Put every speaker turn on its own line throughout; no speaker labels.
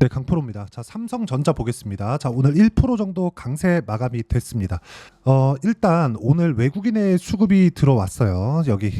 네, 강프로입니다. 자, 삼성전자 보겠습니다. 자, 오늘 1% 정도 강세 마감이 됐습니다. 일단 오늘 외국인의 수급이 들어왔어요. 여기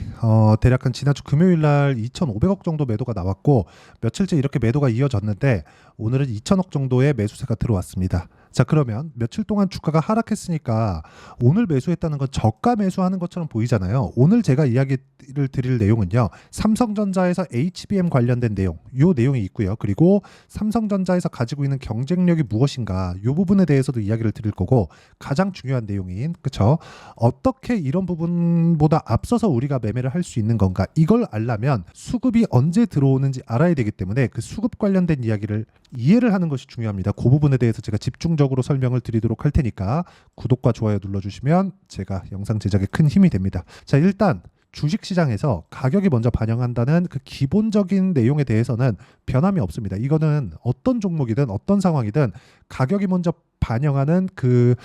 대략 한 지난주 금요일 날 2,500억 정도 매도가 나왔고 며칠째 이렇게 매도가 이어졌는데 오늘은 2,000억 정도의 매수세가 들어왔습니다. 자, 그러면 며칠 동안 주가가 하락했으니까 오늘 매수했다는 건 저가 매수하는 것처럼 보이잖아요. 오늘 제가 이야기를 드릴 내용은요. 삼성전자에서 HBM 관련된 내용, 요 내용이 있고요. 그리고 삼성전자에서 가지고 있는 경쟁력이 무엇인가, 요 부분에 대해서도 이야기를 드릴 거고 가장 중요한 내용인, 그쵸? 어떻게 이런 부분보다 앞서서 우리가 매매를 할 수 있는 건가, 이걸 알려면 수급이 언제 들어오는지 알아야 되기 때문에 그 수급 관련된 이야기를 이해를 하는 것이 중요합니다. 그 부분에 대해서 제가 집중적으로 설명을 드리도록 할 테니까 구독과 좋아요 눌러주시면 제가 영상 제작에 큰 힘이 됩니다. 자, 일단 주식시장에서 가격이 먼저 반영한다는 그 기본적인 내용에 대해서는 변함이 없습니다. 이거는 어떤 종목이든 어떤 상황이든 가격이 먼저 반영하는 그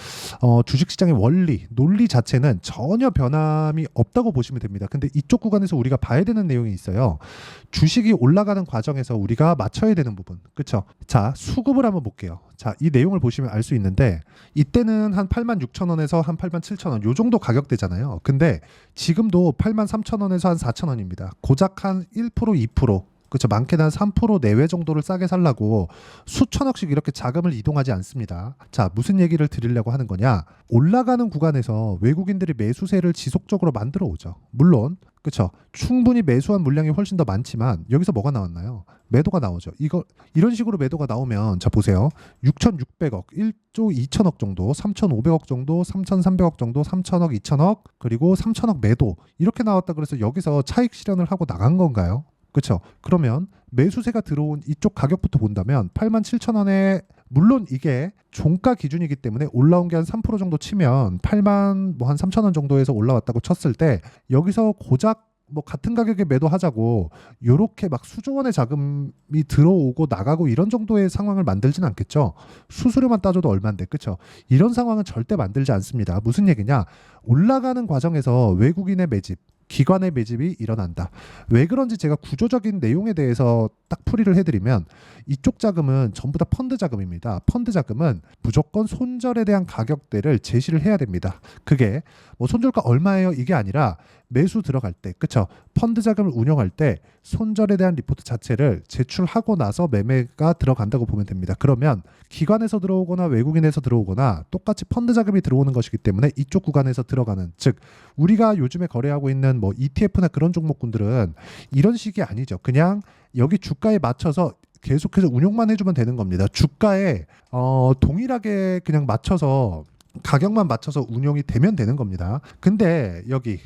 주식시장의 원리, 논리 자체는 전혀 변함이 없다고 보시면 됩니다. 근데 이쪽 구간에서 우리가 봐야 되는 내용이 있어요. 주식이 올라가는 과정에서 우리가 맞춰야 되는 부분, 그렇죠? 자, 수급을 한번 볼게요. 자, 이 내용을 보시면 알 수 있는데 이때는 한 86,000원에서 한 87,000원 요 정도 가격대잖아요. 근데 지금도 83,000원에서 한 4,000원입니다. 고작 한 1%, 2%, 그렇죠. 많게는 한 3% 내외 정도를 싸게 살라고 수천억씩 이렇게 자금을 이동하지 않습니다. 자, 무슨 얘기를 드리려고 하는 거냐? 올라가는 구간에서 외국인들이 매수세를 지속적으로 만들어 오죠. 물론 그렇죠. 충분히 매수한 물량이 훨씬 더 많지만 여기서 뭐가 나왔나요? 매도가 나오죠. 이런 식으로 매도가 나오면 자 보세요. 6,600억, 1조 2천억 정도, 3,500억 정도, 3,300억 정도, 3천억, 2천억, 그리고 3천억 매도 이렇게 나왔다 그래서 여기서 차익 실현을 하고 나간 건가요? 그렇죠. 그러면 매수세가 들어온 이쪽 가격부터 본다면 87,000원에 물론 이게 종가 기준이기 때문에 올라온 게 한 3% 정도 치면 8만 뭐 한 3,000원 정도에서 올라왔다고 쳤을 때 여기서 고작 뭐 같은 가격에 매도하자고 요렇게 막 수조 원의 자금이 들어오고 나가고 이런 정도의 상황을 만들진 않겠죠. 수수료만 따져도 얼마인데, 그렇죠? 이런 상황은 절대 만들지 않습니다. 무슨 얘기냐? 올라가는 과정에서 외국인의 매집, 기관의 매집이 일어난다. 왜 그런지 제가 구조적인 내용에 대해서 딱 풀이를 해드리면 이쪽 자금은 전부 다 펀드 자금입니다. 펀드 자금은 무조건 손절에 대한 가격대를 제시를 해야 됩니다. 그게 뭐 손절가 얼마예요? 이게 아니라 매수 들어갈 때, 그쵸? 펀드 자금을 운영할 때 손절에 대한 리포트 자체를 제출하고 나서 매매가 들어간다고 보면 됩니다. 그러면 기관에서 들어오거나 외국인에서 들어오거나 똑같이 펀드 자금이 들어오는 것이기 때문에 이쪽 구간에서 들어가는, 즉 우리가 요즘에 거래하고 있는 뭐 ETF나 그런 종목군들은 이런 식이 아니죠. 그냥 여기 주가에 맞춰서 계속해서 운용만 해주면 되는 겁니다. 주가에 동일하게 그냥 맞춰서 가격만 맞춰서 운용이 되면 되는 겁니다. 근데 여기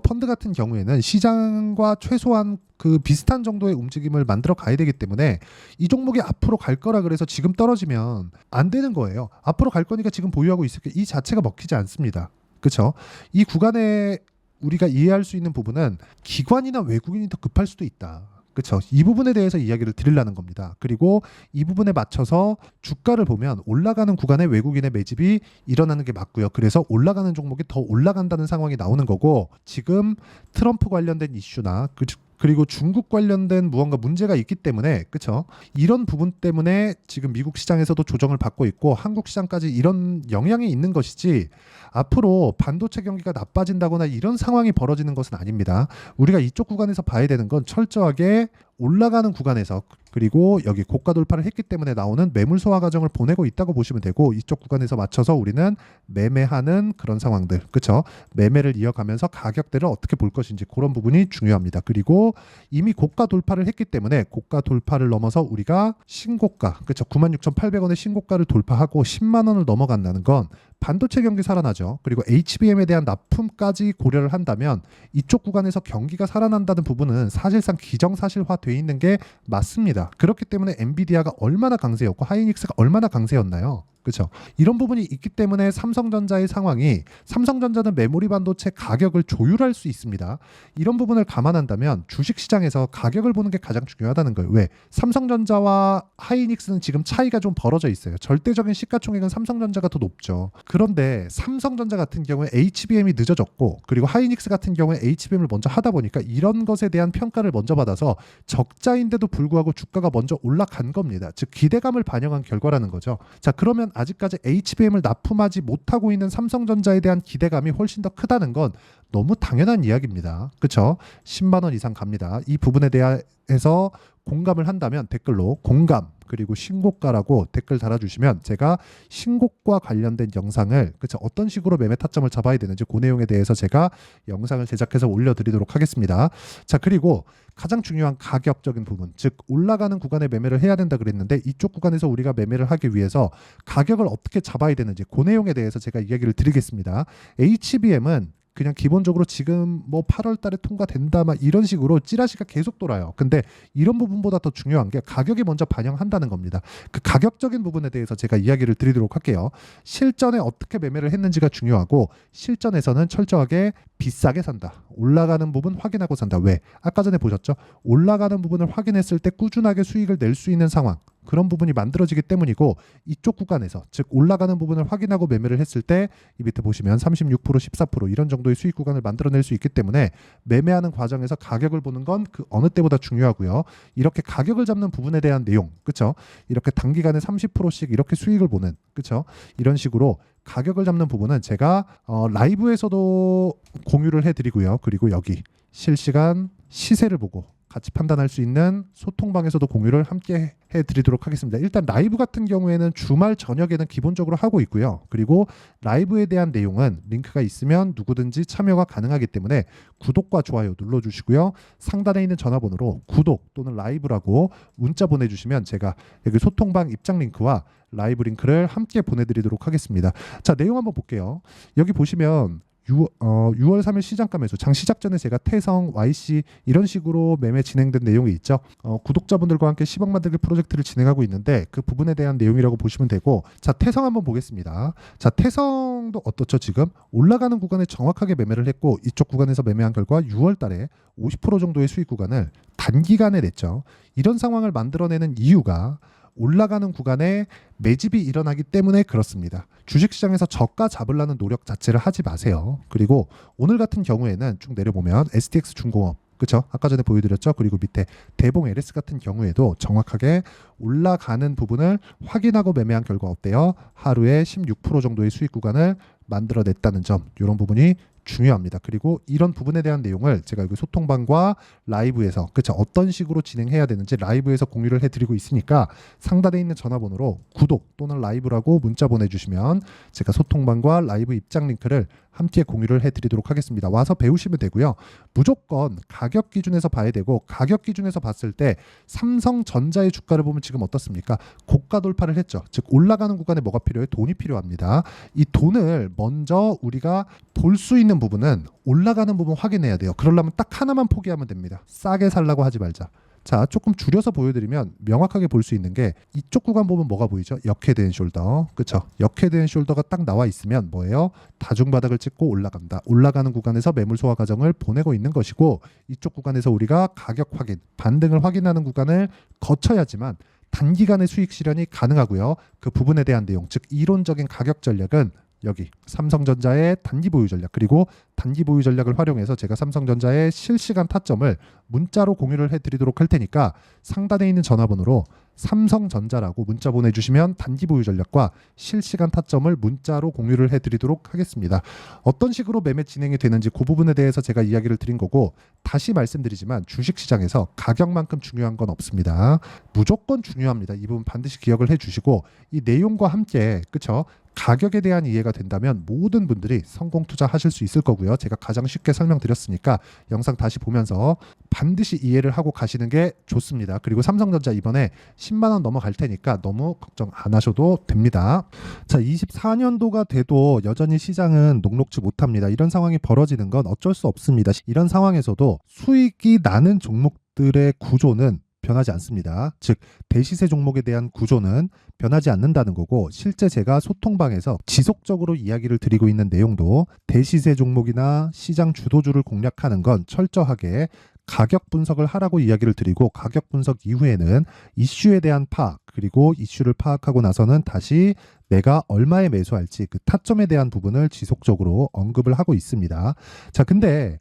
펀드 같은 경우에는 시장과 최소한 그 비슷한 정도의 움직임을 만들어 가야 되기 때문에 이 종목이 앞으로 갈 거라 그래서 지금 떨어지면 안 되는 거예요. 앞으로 갈 거니까 지금 보유하고 있을게, 이 자체가 먹히지 않습니다. 그렇죠? 이 구간에 우리가 이해할 수 있는 부분은 기관이나 외국인이 더 급할 수도 있다. 그렇죠. 이 부분에 대해서 이야기를 드리려는 겁니다. 그리고 이 부분에 맞춰서 주가를 보면 올라가는 구간에 외국인의 매집이 일어나는 게 맞고요. 그래서 올라가는 종목이 더 올라간다는 상황이 나오는 거고, 지금 트럼프 관련된 이슈나 그리고 중국 관련된 무언가 문제가 있기 때문에, 그렇죠? 이런 부분 때문에 지금 미국 시장에서도 조정을 받고 있고 한국 시장까지 이런 영향이 있는 것이지 앞으로 반도체 경기가 나빠진다거나 이런 상황이 벌어지는 것은 아닙니다. 우리가 이쪽 구간에서 봐야 되는 건 철저하게 올라가는 구간에서, 그리고 여기 고가 돌파를 했기 때문에 나오는 매물 소화 과정을 보내고 있다고 보시면 되고, 이쪽 구간에서 맞춰서 우리는 매매하는 그런 상황들, 그렇죠? 매매를 이어가면서 가격대를 어떻게 볼 것인지 그런 부분이 중요합니다. 그리고 이미 고가 돌파를 했기 때문에 고가 돌파를 넘어서 우리가 신고가, 그렇죠? 96,800원의 신고가를 돌파하고 10만 원을 넘어간다는 건 반도체 경기 살아나죠. 그리고 HBM에 대한 납품까지 고려를 한다면 이쪽 구간에서 경기가 살아난다는 부분은 사실상 기정사실화되어 있는 게 맞습니다. 그렇기 때문에 엔비디아가 얼마나 강세였고 하이닉스가 얼마나 강세였나요? 그렇죠? 이런 부분이 있기 때문에 삼성전자의 상황이 삼성전자는 메모리 반도체 가격을 조율할 수 있습니다. 이런 부분을 감안한다면 주식시장에서 가격을 보는 게 가장 중요하다는 거예요. 왜? 삼성전자와 하이닉스는 지금 차이가 좀 벌어져 있어요. 절대적인 시가총액은 삼성전자가 더 높죠. 그런데 삼성전자 같은 경우에 HBM이 늦어졌고 그리고 하이닉스 같은 경우에 HBM을 먼저 하다 보니까 이런 것에 대한 평가를 먼저 받아서 적자인데도 불구하고 주가가 먼저 올라간 겁니다. 즉 기대감을 반영한 결과라는 거죠. 자, 그러면 아직까지 HBM을 납품하지 못하고 있는 삼성전자에 대한 기대감이 훨씬 더 크다는 건 너무 당연한 이야기입니다. 그렇죠? 10만 원 이상 갑니다. 이 부분에 대해서 공감을 한다면 댓글로 공감 그리고 신고가라고 댓글 달아주시면 제가 신고가 관련된 영상을 그쵸 어떤 식으로 매매 타점을 잡아야 되는지 그 내용에 대해서 제가 영상을 제작해서 올려드리도록 하겠습니다. 자, 그리고 가장 중요한 가격적인 부분, 즉 올라가는 구간에 매매를 해야 된다 그랬는데 이쪽 구간에서 우리가 매매를 하기 위해서 가격을 어떻게 잡아야 되는지 그 내용에 대해서 제가 이야기를 드리겠습니다. HBM은 그냥 기본적으로 지금 뭐 8월 달에 통과된다 막 이런 식으로 찌라시가 계속 돌아요. 근데 이런 부분보다 더 중요한 게 가격이 먼저 반영한다는 겁니다. 그 가격적인 부분에 대해서 제가 이야기를 드리도록 할게요. 실전에 어떻게 매매를 했는지가 중요하고 실전에서는 철저하게 비싸게 산다. 올라가는 부분 확인하고 산다. 왜? 아까 전에 보셨죠? 올라가는 부분을 확인했을 때 꾸준하게 수익을 낼 수 있는 상황. 그런 부분이 만들어지기 때문이고 이쪽 구간에서 즉 올라가는 부분을 확인하고 매매를 했을 때 이 밑에 보시면 36% 14% 이런 정도의 수익 구간을 만들어낼 수 있기 때문에 매매하는 과정에서 가격을 보는 건 그 어느 때보다 중요하고요. 이렇게 가격을 잡는 부분에 대한 내용 그렇죠? 이렇게 단기간에 30%씩 이렇게 수익을 보는 그렇죠? 이런 식으로 가격을 잡는 부분은 제가 라이브에서도 공유를 해드리고요. 그리고 여기 실시간 시세를 보고 같이 판단할 수 있는 소통방에서도 공유를 함께 해드리도록 하겠습니다. 일단 라이브 같은 경우에는 주말 저녁에는 기본적으로 하고 있고요. 그리고 라이브에 대한 내용은 링크가 있으면 누구든지 참여가 가능하기 때문에 구독과 좋아요 눌러주시고요. 상단에 있는 전화번호로 구독 또는 라이브라고 문자 보내주시면 제가 여기 소통방 입장 링크와 라이브 링크를 함께 보내드리도록 하겠습니다. 자, 내용 한번 볼게요. 여기 보시면 6월 3일 시장가 매수 장 시작 전에 제가 태성, YC 이런 식으로 매매 진행된 내용이 있죠. 구독자분들과 함께 10억 만들기 프로젝트를 진행하고 있는데 그 부분에 대한 내용이라고 보시면 되고 자, 태성 한번 보겠습니다. 자, 태성도 어떻죠? 지금 올라가는 구간에 정확하게 매매를 했고 이쪽 구간에서 매매한 결과 6월 달에 50% 정도의 수익 구간을 단기간에 냈죠. 이런 상황을 만들어내는 이유가 올라가는 구간에 매집이 일어나기 때문에 그렇습니다. 주식시장에서 저가 잡으려는 노력 자체를 하지 마세요. 그리고 오늘 같은 경우에는 쭉 내려보면 STX 중공업 그렇죠? 아까 전에 보여드렸죠. 그리고 밑에 대봉 LS 같은 경우에도 정확하게 올라가는 부분을 확인하고 매매한 결과 어때요? 하루에 16% 정도의 수익 구간을 만들어냈다는 점 이런 부분이 중요합니다. 그리고 이런 부분에 대한 내용을 제가 여기 소통방과 라이브에서 그쵸 어떤 식으로 진행해야 되는지 라이브에서 공유를 해드리고 있으니까 상단에 있는 전화번호로 구독 또는 라이브라고 문자 보내주시면 제가 소통방과 라이브 입장 링크를 함께 공유를 해드리도록 하겠습니다. 와서 배우시면 되고요. 무조건 가격 기준에서 봐야 되고 가격 기준에서 봤을 때 삼성전자의 주가를 보면 지금 어떻습니까? 고가 돌파를 했죠. 즉 올라가는 구간에 뭐가 필요해? 돈이 필요합니다. 이 돈을 먼저 우리가 볼 수 있는 부분은 올라가는 부분 확인해야 돼요. 그러려면 딱 하나만 포기하면 됩니다. 싸게 살라고 하지 말자. 자, 조금 줄여서 보여드리면 명확하게 볼 수 있는 게 이쪽 구간 보면 뭐가 보이죠? 역헤드 앤 숄더. 그쵸? 역헤드 앤 숄더가 딱 나와 있으면 뭐예요? 다중바닥을 찍고 올라간다. 올라가는 구간에서 매물 소화 과정을 보내고 있는 것이고 이쪽 구간에서 우리가 가격 확인, 반등을 확인하는 구간을 거쳐야지만 단기간의 수익 실현이 가능하고요. 그 부분에 대한 내용, 즉 이론적인 가격 전략은 여기 삼성전자의 단기 보유 전략 그리고 단기 보유 전략을 활용해서 제가 삼성전자의 실시간 타점을 문자로 공유를 해드리도록 할 테니까 상단에 있는 전화번호로 삼성전자라고 문자 보내주시면 단기 보유 전략과 실시간 타점을 문자로 공유를 해드리도록 하겠습니다. 어떤 식으로 매매 진행이 되는지 그 부분에 대해서 제가 이야기를 드린 거고 다시 말씀드리지만 주식시장에서 가격만큼 중요한 건 없습니다. 무조건 중요합니다. 이 부분 반드시 기억을 해주시고 이 내용과 함께 그쵸? 가격에 대한 이해가 된다면 모든 분들이 성공 투자하실 수 있을 거고요. 제가 가장 쉽게 설명드렸으니까 영상 다시 보면서 반드시 이해를 하고 가시는 게 좋습니다. 그리고 삼성전자 이번에 10만 원 넘어갈 테니까 너무 걱정 안 하셔도 됩니다. 자, 24년도가 돼도 여전히 시장은 녹록지 못합니다. 이런 상황이 벌어지는 건 어쩔 수 없습니다. 이런 상황에서도 수익이 나는 종목들의 구조는 변하지 않습니다. 즉 대시세 종목에 대한 구조는 변하지 않는다는 거고, 실제 제가 소통방에서 지속적으로 이야기를 드리고 있는 내용도 대시세 종목이나 시장 주도주를 공략하는 건 철저하게 가격 분석을 하라고 이야기를 드리고, 가격 분석 이후에는 이슈에 대한 파악, 그리고 이슈를 파악하고 나서는 다시 내가 얼마에 매수할지 그 타점에 대한 부분을 지속적으로 언급을 하고 있습니다. 자, 근데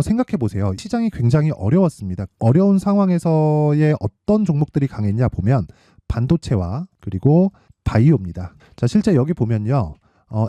생각해 보세요. 시장이 굉장히 어려웠습니다. 어려운 상황에서의 어떤 종목들이 강했냐 보면 반도체와 그리고 바이오입니다. 자, 실제 여기 보면요.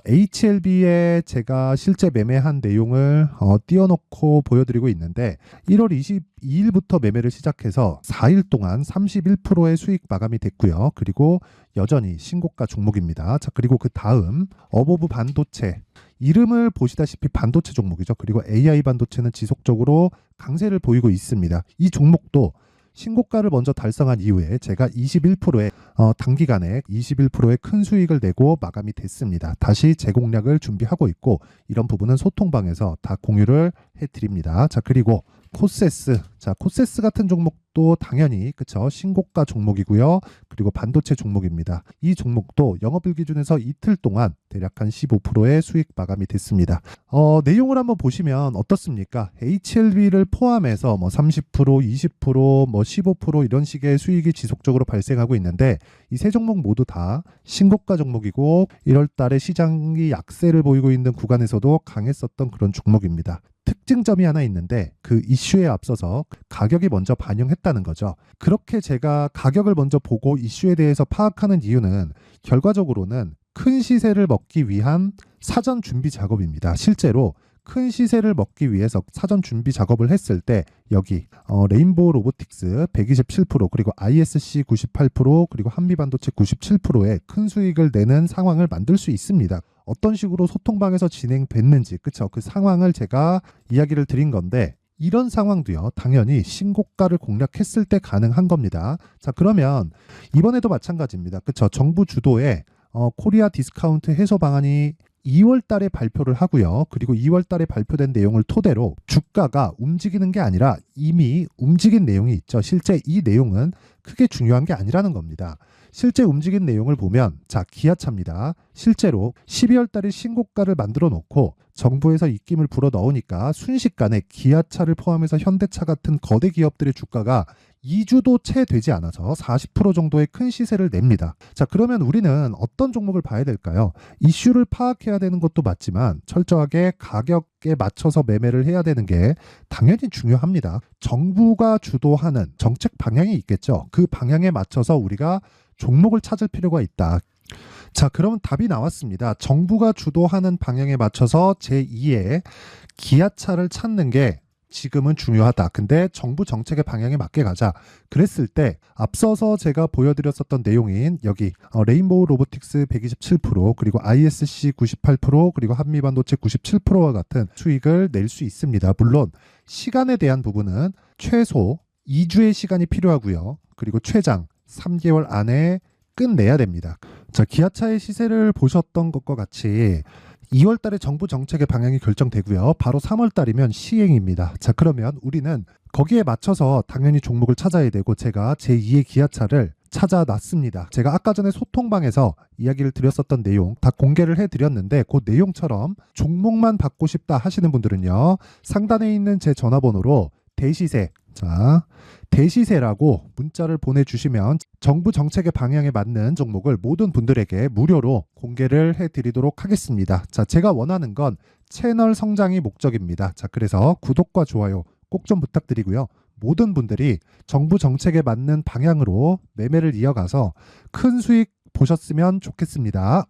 HLB에 제가 실제 매매한 내용을 띄워놓고 보여드리고 있는데, 1월 22일부터 매매를 시작해서 4일 동안 31%의 수익 마감이 됐고요. 그리고 여전히 신고가 종목입니다. 자, 그리고 그 다음 어보브 반도체, 이름을 보시다시피 반도체 종목이죠. 그리고 AI 반도체는 지속적으로 강세를 보이고 있습니다. 이 종목도 신고가를 먼저 달성한 이후에 제가 21%의 단기간에 21%의 큰 수익을 내고 마감이 됐습니다. 다시 재공략을 준비하고 있고, 이런 부분은 소통방에서 다 공유를 해드립니다. 자, 그리고 코세스. 자, 코세스 같은 종목도 당연히 그쵸, 신고가 종목이고요. 그리고 반도체 종목입니다. 이 종목도 영업일 기준에서 이틀 동안 대략 한 15%의 수익 마감이 됐습니다. 내용을 한번 보시면 어떻습니까? HLB를 포함해서 뭐 30%, 20%, 뭐 15% 이런 식의 수익이 지속적으로 발생하고 있는데, 이 세 종목 모두 다 신고가 종목이고 1월 달에 시장이 약세를 보이고 있는 구간에서도 강했었던 그런 종목입니다. 특징점이 하나 있는데, 그 이슈에 앞서서 가격이 먼저 반영했다는 거죠. 그렇게 제가 가격을 먼저 보고 이슈에 대해서 파악하는 이유는 결과적으로는 큰 시세를 먹기 위한 사전 준비 작업입니다. 실제로 큰 시세를 먹기 위해서 사전 준비 작업을 했을 때 여기 레인보우 로보틱스 127%, 그리고 ISC 98%, 그리고 한미반도체 97%의 큰 수익을 내는 상황을 만들 수 있습니다. 어떤 식으로 소통방에서 진행됐는지, 그쵸? 그 상황을 제가 이야기를 드린 건데, 이런 상황도요, 당연히 신고가를 공략했을 때 가능한 겁니다. 자, 그러면 이번에도 마찬가지입니다. 그쵸? 정부 주도의 코리아 디스카운트 해소 방안이 2월 달에 발표를 하고요. 그리고 2월 달에 발표된 내용을 토대로 주가가 움직이는 게 아니라 이미 움직인 내용이 있죠. 실제 이 내용은 크게 중요한 게 아니라는 겁니다. 실제 움직인 내용을 보면, 자, 기아차입니다. 실제로 12월 달에 신고가를 만들어 놓고 정부에서 입김을 불어 넣으니까 순식간에 기아차를 포함해서 현대차 같은 거대 기업들의 주가가 2주도 채 되지 않아서 40% 정도의 큰 시세를 냅니다. 자, 그러면 우리는 어떤 종목을 봐야 될까요? 이슈를 파악해야 되는 것도 맞지만 철저하게 가격에 맞춰서 매매를 해야 되는 게 당연히 중요합니다. 정부가 주도하는 정책 방향이 있겠죠. 그 방향에 맞춰서 우리가 종목을 찾을 필요가 있다. 자, 그러면 답이 나왔습니다. 정부가 주도하는 방향에 맞춰서 제2의 기아차를 찾는 게 지금은 중요하다. 근데 정부 정책의 방향에 맞게 가자. 그랬을 때 앞서서 제가 보여드렸었던 내용인 여기 레인보우 로보틱스 127%, 그리고 ISC 98%, 그리고 한미반도체 97%와 같은 수익을 낼 수 있습니다. 물론 시간에 대한 부분은 최소 2주의 시간이 필요하고요. 그리고 최장 3개월 안에 끝내야 됩니다. 자, 기아차의 시세를 보셨던 것과 같이 2월 달에 정부 정책의 방향이 결정되고요. 바로 3월 달이면 시행입니다. 자, 그러면 우리는 거기에 맞춰서 당연히 종목을 찾아야 되고, 제가 제2의 기아차를 찾아놨습니다. 제가 아까 전에 소통방에서 이야기를 드렸었던 내용 다 공개를 해드렸는데, 그 내용처럼 종목만 받고 싶다 하시는 분들은요, 상단에 있는 제 전화번호로 대시세, 자, 대시세라고 문자를 보내주시면 정부 정책의 방향에 맞는 종목을 모든 분들에게 무료로 공개를 해드리도록 하겠습니다. 자, 제가 원하는 건 채널 성장이 목적입니다. 자, 그래서 구독과 좋아요 꼭 좀 부탁드리고요. 모든 분들이 정부 정책에 맞는 방향으로 매매를 이어가서 큰 수익 보셨으면 좋겠습니다.